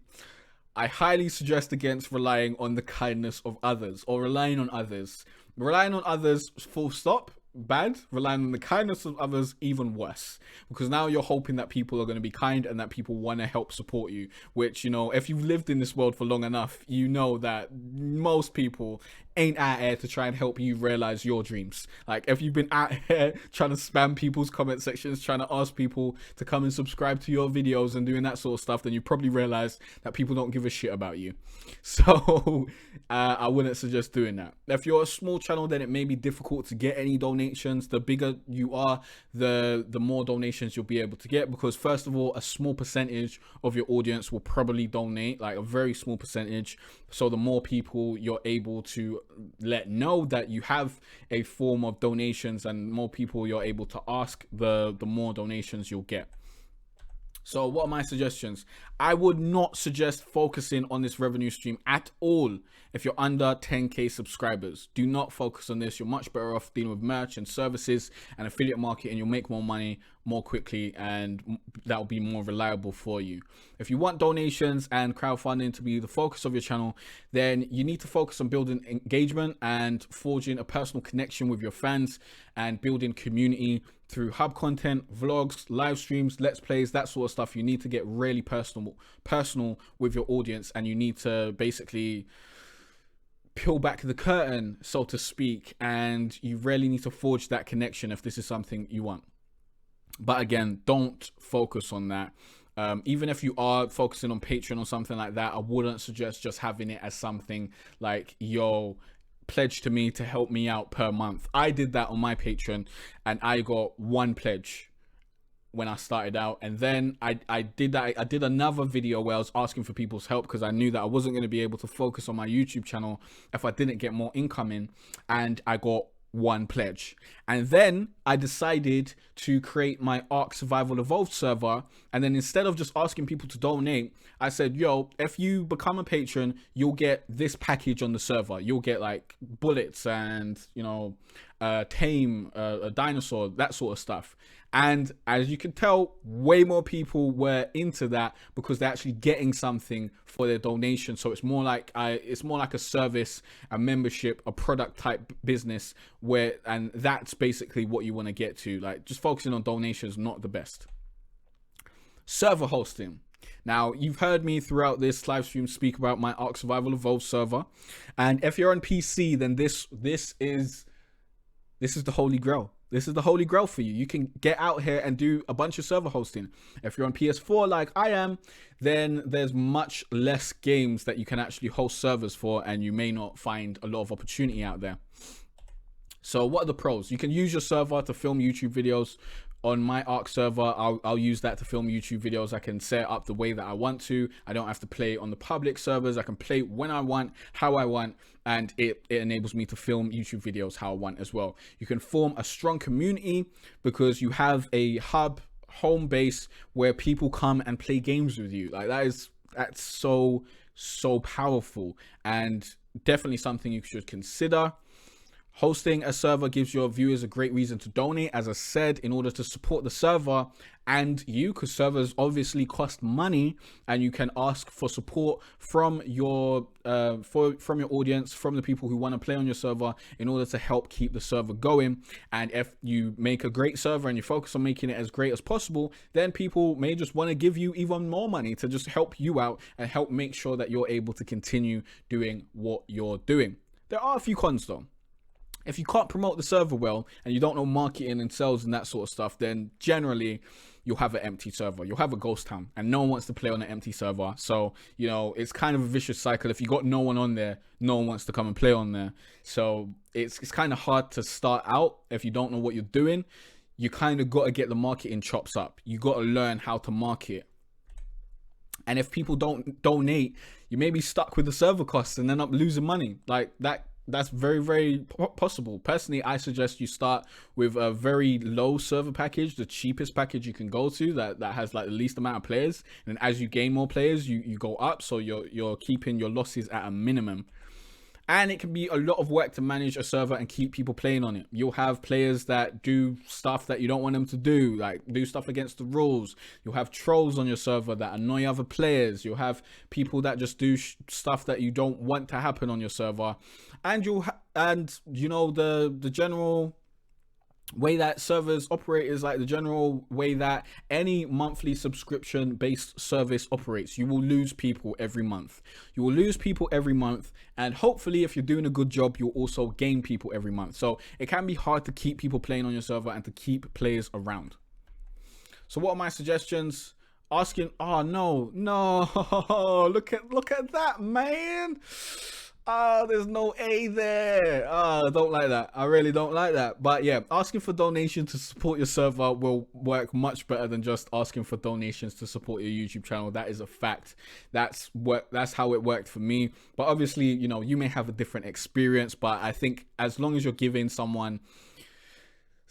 highly suggest against relying on the kindness of others, or relying on others. Relying on others, full stop, bad. Relying on the kindness of others, even worse, because now you're hoping that people are going to be kind and that people want to help support you, which, you know, if you've lived in this world for long enough, you know that most people ain't out here to try and help you realize your dreams. Like, if you've been out here trying to spam people's comment sections, trying to ask people to come and subscribe to your videos and doing that sort of stuff, then you probably realize that people don't give a shit about you. So I wouldn't suggest doing that. If you're a small channel, then it may be difficult to get any donations. The bigger you are, the more donations you'll be able to get, because first of all, a small percentage of your audience will probably donate, like a very small percentage. So the more people you're able to let know that you have a form of donations, and more people you're able to ask, the more donations you'll get. So what are my suggestions? I would not suggest focusing on this revenue stream at all if you're under 10k subscribers. Do not focus on this. You're much better off dealing with merch and services and affiliate marketing. You'll make more money more quickly, and that will be more reliable for you. If you want donations and crowdfunding to be the focus of your channel, then you need to focus on building engagement and forging a personal connection with your fans, and building community through hub content, vlogs, live streams, let's plays, that sort of stuff. You need to get really personal with your audience, and you need to basically peel back the curtain, so to speak, and you really need to forge that connection if this is something you want. But again, don't focus on that. Even if you are focusing on Patreon or something like that, I wouldn't suggest just having it as something like, yo, pledge to me to help me out per month. I did that on my Patreon, and I got one pledge when I started out, and then I did another video where I was asking for people's help, because I knew that I wasn't going to be able to focus on my YouTube channel if I didn't get more income in, and I got one pledge. And then I decided to create my Ark Survival Evolved server, and then instead of just asking people to donate, I said, yo, if you become a patron, you'll get this package on the server. You'll get like bullets and, you know, tame a dinosaur, that sort of stuff. And as you can tell, way more people were into that because they're actually getting something for their donation. So it's more like a service, a membership, a product type business, and that's basically what you want to get to. Like, just focusing on donations, not the best. Server hosting. Now, you've heard me throughout this live stream speak about my Ark Survival Evolved server, and if you're on PC, then this is the holy grail. This is the holy grail for you. You can get out here and do a bunch of server hosting. If you're on PS4 like I am, then there's much less games that you can actually host servers for, and you may not find a lot of opportunity out there. So what are the pros? You can use your server to film YouTube videos on my Arc server, I'll use that to film YouTube videos. I can set it up the way that I want to. I don't have to play on the public servers. I can play when I want, how I want, and it enables me to film YouTube videos how I want as well. You can form a strong community because you have a home base where people come and play games with you. Like that's so powerful, and definitely something you should consider. Hosting a server gives your viewers a great reason to donate, as I said, in order to support the server and you, because servers obviously cost money, and you can ask for support from your from your audience, from the people who want to play on your server, in order to help keep the server going. And if you make a great server and you focus on making it as great as possible, then people may just want to give you even more money to just help you out and help make sure that you're able to continue doing what you're doing. There are a few cons though. If you can't promote the server well and you don't know marketing and sales and that sort of stuff, then generally you'll have an empty server. You'll have a ghost town, and no one wants to play on an empty server. So, you know, it's kind of a vicious cycle. If you got no one on there, no one wants to come and play on there. So it's kind of hard to start out if you don't know what you're doing. You kind of got to get the marketing chops up. You got to learn how to market. And if people don't donate, you may be stuck with the server costs and end up losing money like that. That's very, very possible. Personally, I suggest you start with a very low server package, the cheapest package you can go to, that has like the least amount of players. And as you gain more players, you go up, so you're keeping your losses at a minimum. And it can be a lot of work to manage a server and keep people playing on it. You'll have players that do stuff that you don't want them to do, like do stuff against the rules. You'll have trolls on your server that annoy other players. You'll have people that just do stuff that you don't want to happen on your server. And you know, the general way that servers operate is like the general way that any monthly subscription based service operates. You will lose people every month. You will lose people every month, and hopefully if you're doing a good job, you'll also gain people every month. So it can be hard to keep people playing on your server and to keep players around. So what are my suggestions? Asking, oh no, look at that, man. There's no A there. I don't like that. I really don't like that. But yeah, asking for donations to support your server will work much better than just asking for donations to support your YouTube channel. That is a fact. That's how it worked for me. But obviously, you know, you may have a different experience, but I think as long as you're giving someone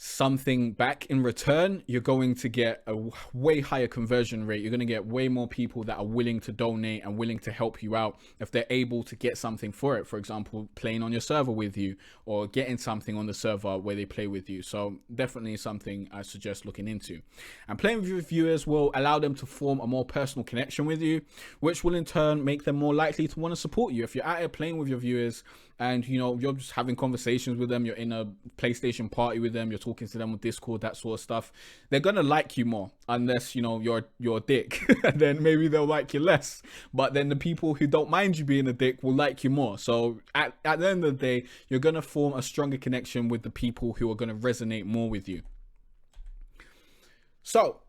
something back in return, you're going to get a way higher conversion rate. You're going to get way more people that are willing to donate and willing to help you out if they're able to get something for it. For example, playing on your server with you, or getting something on the server where they play with you. So definitely something I suggest looking into. And playing with your viewers will allow them to form a more personal connection with you, which will in turn make them more likely to want to support you. If you're out here playing with your viewers and, you know, you're just having conversations with them, you're in a PlayStation party with them, you're talking to them on Discord, that sort of stuff, they're gonna like you more, unless, you know, you're a dick. And then maybe they'll like you less. But then the people who don't mind you being a dick will like you more. So at the end of the day, you're gonna form a stronger connection with the people who are gonna resonate more with you. So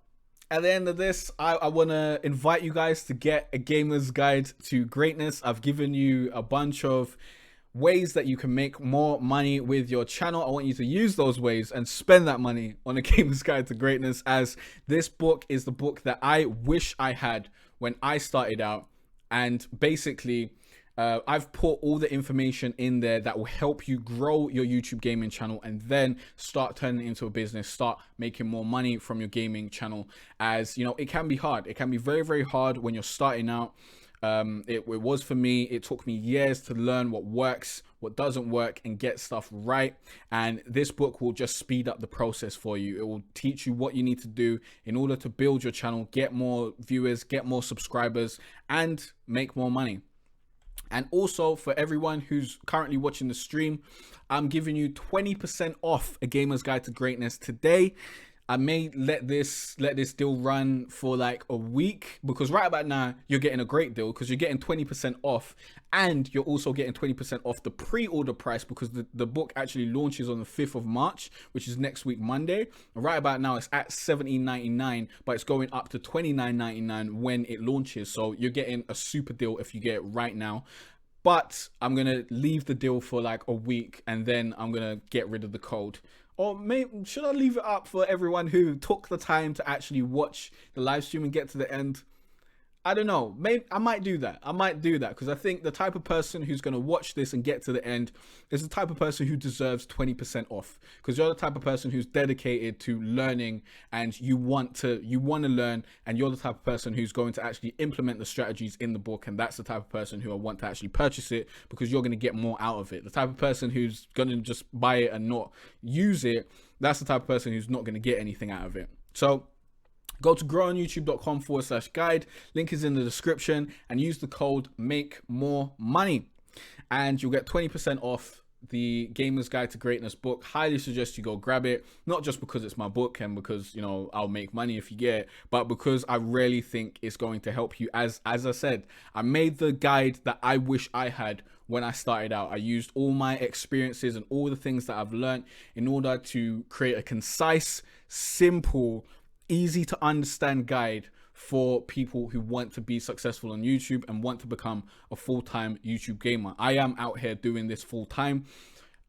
at the end of this, I want to invite you guys to get a gamer's guide to greatness. I've given you a bunch of ways that you can make more money with your channel. I want you to use those ways and spend that money on a gamer's guide to greatness, as this book is the book that I wish I had when I started out. And basically, I've put all the information in there that will help you grow your YouTube gaming channel and then start turning it into a business, start making more money from your gaming channel. As you know, it can be hard. It can be very, very hard when you're starting out. It was for me. It took me years to learn what works, what doesn't work, and get stuff right. And this book will just speed up the process for you. It will teach you what you need to do in order to build your channel, get more viewers, get more subscribers, and make more money. And also, for everyone who's currently watching the stream, I'm giving you 20% off a gamer's guide to greatness today. I may let this deal run for like a week, because right about now you're getting a great deal, because you're getting 20% off, and you're also getting 20% off the pre-order price, because the book actually launches on the 5th of March, which is next week Monday. Right about now it's at $17.99, but it's going up to $29.99 when it launches. So you're getting a super deal if you get it right now. But I'm gonna leave the deal for like a week, and then I'm gonna get rid of the code Or should I leave it up for everyone who took the time to actually watch the live stream and get to the end? I don't know. Maybe I might do that. Because I think the type of person who's going to watch this and get to the end is the type of person who deserves 20% off. Because you're the type of person who's dedicated to learning, and you want to learn, and you're the type of person who's going to actually implement the strategies in the book. And that's the type of person who I want to actually purchase it, because you're going to get more out of it. The type of person who's going to just buy it and not use it, that's the type of person who's not going to get anything out of it. So go to growonyoutube.com/guide. Link is in the description, and use the code MAKEMOREMONEY, and you'll get 20% off the Gamer's Guide to Greatness book. Highly suggest you go grab it, not just because it's my book and because, you know, I'll make money if you get it, but because I really think it's going to help you. As I said, I made the guide that I wish I had when I started out. I used all my experiences and all the things that I've learned in order to create a concise, simple, easy to understand guide for people who want to be successful on YouTube and want to become a full-time YouTube gamer. I am out here doing this full-time,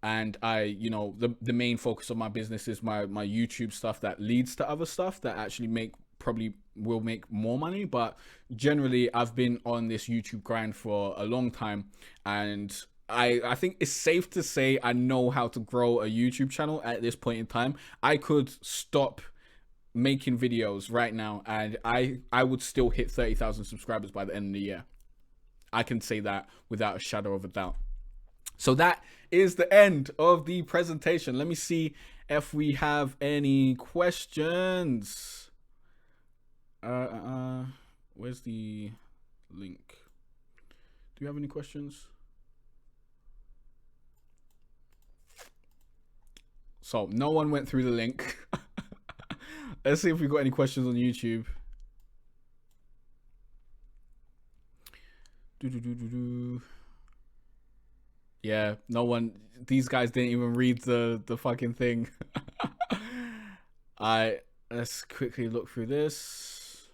and the main focus of my business is my YouTube stuff that leads to other stuff that actually probably will make more money. But generally, I've been on this YouTube grind for a long time, and I think it's safe to say I know how to grow a YouTube channel at this point in time. I could stop making videos right now and I would still hit 30,000 subscribers by the end of the year. I can say that without a shadow of a doubt. So that is the end of the presentation. Let me see if we have any questions. Where's the link? Do you have any questions? So no one went through the link. Let's see if we've got any questions on YouTube. Yeah, no one. These guys didn't even read the fucking thing. Let's quickly look through this.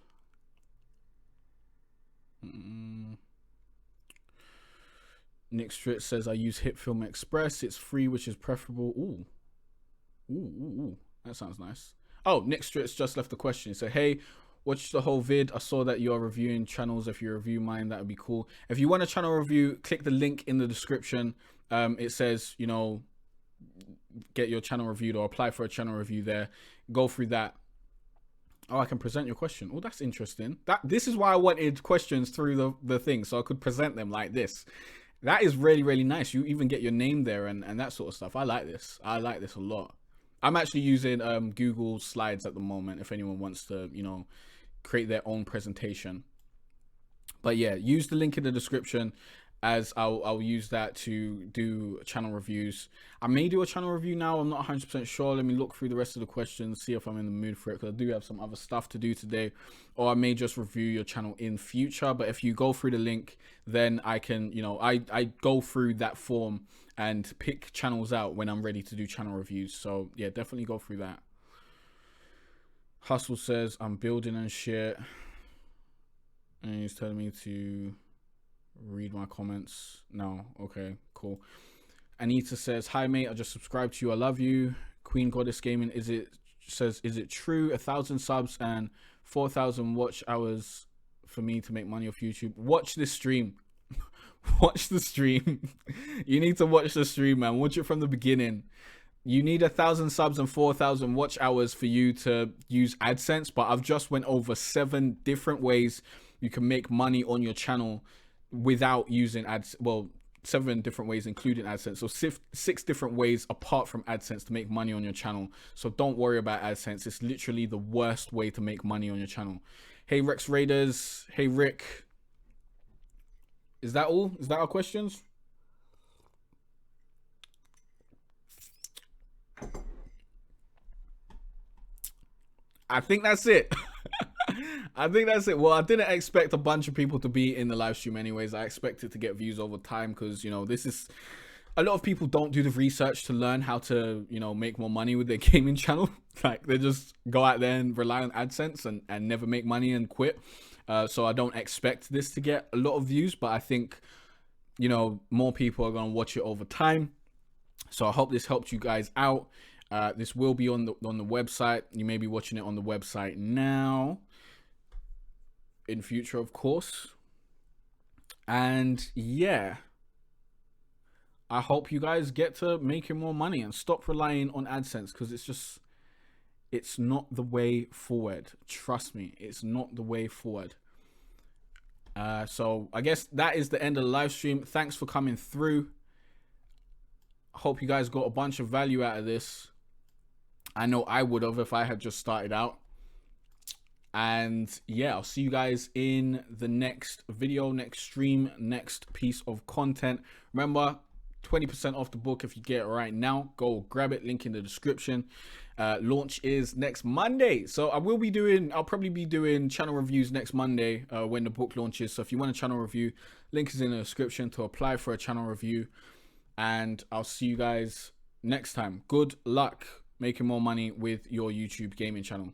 Nick Stritz says, I use Hit Film Express. It's free, which is preferable. Ooh. That sounds nice. Oh, Nick Stritz just left a question. He said, hey, watch the whole vid. I saw that you're reviewing channels. If you review mine, that would be cool. If you want a channel review, click the link in the description. It says, you know, get your channel reviewed or apply for a channel review there. Go through that. Oh, I can present your question. Oh, that's interesting. This is why I wanted questions through the thing, so I could present them like this. That is really, really nice. You even get your name there and that sort of stuff. I like this. I like this a lot. I'm actually using Google Slides at the moment if anyone wants to, you know, create their own presentation. But yeah, use the link in the description, as I'll use that to do channel reviews. I may do a channel review now. I'm not 100% sure. Let me look through the rest of the questions, see if I'm in the mood for it, because I do have some other stuff to do today. Or I may just review your channel in future. But if you go through the link, then I can, you know, I go through that form and pick channels out when I'm ready to do channel reviews. So yeah, definitely go through that. Hustle says, I'm building and shit. And he's telling me to read my comments. No, okay, cool. Anita says, hi mate, I just subscribed to you. I love you. Queen Goddess Gaming is it true 1,000 subs and 4,000 watch hours for me to make money off YouTube? Watch this stream. Watch the stream. You need to watch the stream, man. Watch it from the beginning. You need 1,000 subs and 4,000 watch hours for you to use AdSense, but I've just went over 7 different ways you can make money on your channel without using ads. Well, 7 different ways including AdSense. So 6 different ways apart from AdSense to make money on your channel. So don't worry about AdSense. It's literally the worst way to make money on your channel. Hey Rex Raiders. Hey Rick. Is that all? Is that our questions? I think that's it. I think that's it. Well, I didn't expect a bunch of people to be in the live stream anyways. I expected to get views over time because, you know, this is... A lot of people don't do the research to learn how to, you know, make more money with their gaming channel. Like, they just go out there and rely on AdSense and never make money and quit. So I don't expect this to get a lot of views, but I think, you know, more people are going to watch it over time. So I hope this helped you guys out. This will be on the website. You may be watching it on the website now. In future, of course. And yeah, I hope you guys get to making more money and stop relying on AdSense, because it's not the way forward. Trust me, it's not the way forward. So I guess that is the end of the live stream. Thanks for coming through. Hope you guys got a bunch of value out of this. I know I would have if I had just started out. And yeah, I'll see you guys in the next video, next stream, next piece of content. Remember, 20% off the book if you get it right now. Go grab it, link in the description. Launch is next Monday, so I'll probably be doing channel reviews next Monday when the book launches. So if you want a channel review, link is in the description to apply for a channel review. And I'll see you guys next time. Good luck making more money with your YouTube gaming channel.